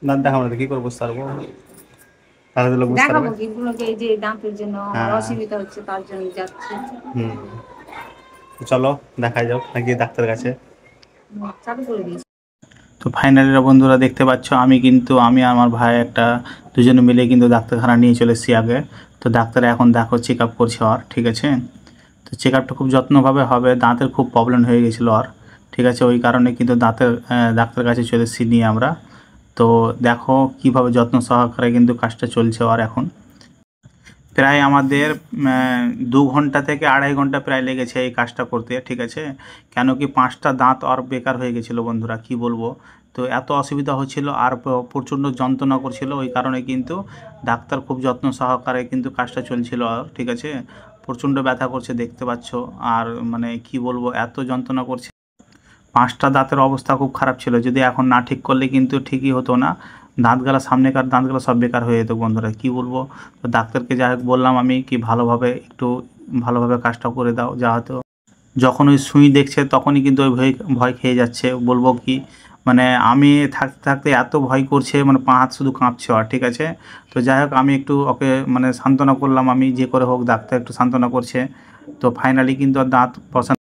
দাঁত দেখাবো না কি করবো সারবো, তাহলে লোক বুঝতে দেখাবো পারবে। কি গুলোকে, এই যে দাঁতের জন্য আমার হ্যাঁ। অসুবিধা হচ্ছে তার জন্য যাচ্ছি। হুম, চলো দেখাই যাও নাকি ডাক্তার কাছে। চালু করে দিয়েছি। তো ফাইনালি বন্ধুরা দেখতে পাচ্ছ আমি কিন্তু আমি আর আমার ভাই একটা দুজনে মিলে কিন্তু ডাক্তারখানা নিয়ে চলে এসেছি আগে। তো ডাক্তার এখন দেখো চেক আপ করছে ওর, ঠিক আছে। তো চেক আপটা খুব যত্নভাবে হবে, দাঁতের খুব প্রবলেম হয়ে গেছিলো আর, ঠিক আছে। ওই কারণে কিন্তু দাঁতের ডাক্তার কাছে চলে এসেছি নিয়ে আমরা। তো দেখো কীভাবে যত্ন সহকারে কিন্তু কাজটা চলছে আর এখন প্রায় আমাদের 2 ঘন্টা থেকে 2.5 ঘন্টা প্রায় লেগেছে এই কাজটা করতে, ঠিক আছে। কেন কি 5টা দাঁত আর বেকার হয়ে গেছিলো বন্ধুরা, কি বলবো। তো এত অসুবিধা হচ্ছিল আর প্রচণ্ড যন্ত্রণা করছিল, ওই কারণে কিন্তু ডাক্তার খুব যত্ন সহকারে কিন্তু কাজটা চলছিল আর, ঠিক আছে। প্রচণ্ড ব্যথা করছে দেখতে পাচ্ছ। আর মানে কি বলবো, এত যন্ত্রণা করছে। 5টা দাঁতের অবস্থা খুব খারাপ ছিল, যদি এখন না ঠিক করলে কিন্তু ঠিকই হতো না। দাঁতগুলো সামনেকার দাঁতগুলো সব বেকার হয়ে যেত বন্ধুরা, কি বলবো। তো ডাক্তারকে যাই হোক বললাম আমি কি ভালোভাবে একটু ভালোভাবে কাজটা করে দাও, যা হতো যখন ওই সুই দেখছে তখনই কিন্তু ওই ভয় ভয় খেয়ে যাচ্ছে, বলবো কি। মানে আমি থাকতে থাকতে এত ভয় করছে, মানে পা হাত শুধু কাঁপছে আর, ঠিক আছে। তো যাই হোক আমি একটু ওকে মানে সান্ত্বনা করলাম, আমি যে করে হোক ডাক্তার একটু সান্ত্বনা করছে। তো ফাইনালি কিন্তু আর দাঁত বসানো।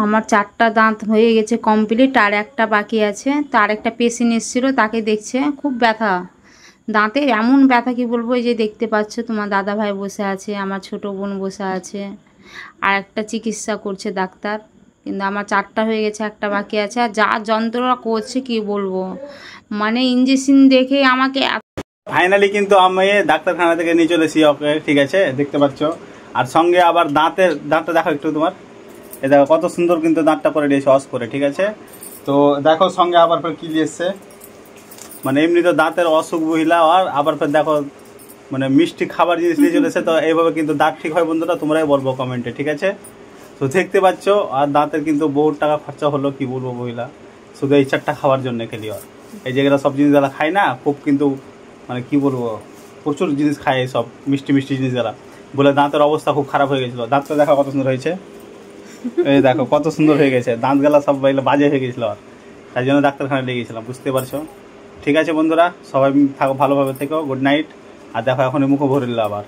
আমার 4টা দাঁত হয়ে গেছে কমপ্লিট, আর একটা বাকি আছে। তার একটা পেশেন্ট এসেছিলো, তাকে দেখছে, খুব ব্যথা দাঁতে, এমন ব্যথা কি বলবো। এই যে দেখতে পাচ্ছ তোমার দাদা ভাই বসে আছে, আমার ছোট বোন বসে আছে, আর একটা চিকিৎসা করছে ডাক্তার। কিন্তু আমার 4টা হয়ে গেছে, একটা বাকি আছে। আর যা যন্ত্রণা করছে কি বলবো, মানে ইঞ্জেকশন দেখে আমাকে ফাইনালি কিন্তু আমি ডাক্তারখানা থেকে নিয়ে চলেছি ওকে, ঠিক আছে, দেখতে পাচ্ছ। আর সঙ্গে আবার দাঁতটা দেখো একটু তোমার, এ দেখো কত সুন্দর কিন্তু দাঁতটা করে দিয়েছে অস করে, ঠিক আছে। তো দেখো সঙ্গে আবার ফের কি এসছে, মানে এমনি তো দাঁতের অসুখ মহিলা, আর আবার ফের দেখো মানে মিষ্টি খাবার জিনিস নিয়ে চলেছে। তো এইভাবে কিন্তু দাঁত ঠিক হয় বন্ধুরা, তোমরাই বলবো কমেন্টে, ঠিক আছে। তো দেখতে পাচ্ছ আর দাঁতের কিন্তু বহুত টাকা খরচা হলো, কি বলবো মহিলা, শুধু এই 4টা খাওয়ার জন্য খেলি। আর এই জায়গাটা সব জিনিস যারা খায় না খুব কিন্তু মানে কি বলবো, প্রচুর জিনিস খায় এইসব মিষ্টি মিষ্টি জিনিস যারা, বলে দাঁতের অবস্থা খুব খারাপ হয়ে গেছিলো। দাঁতটা দেখা কত সুন্দর হয়েছে, এই দেখো কত সুন্দর হয়ে গেছে, দাঁতগুলা সব বাজে হয়ে গেছিলো আর, তাই জন্য ডাক্তারখানায় নিয়ে গেছিলাম, বুঝতে পারছো। ঠিক আছে বন্ধুরা, সবাই থাকো ভালোভাবে থেকো, গুড নাইট। আর দেখো এখন মুখও ভরে নিল আবার।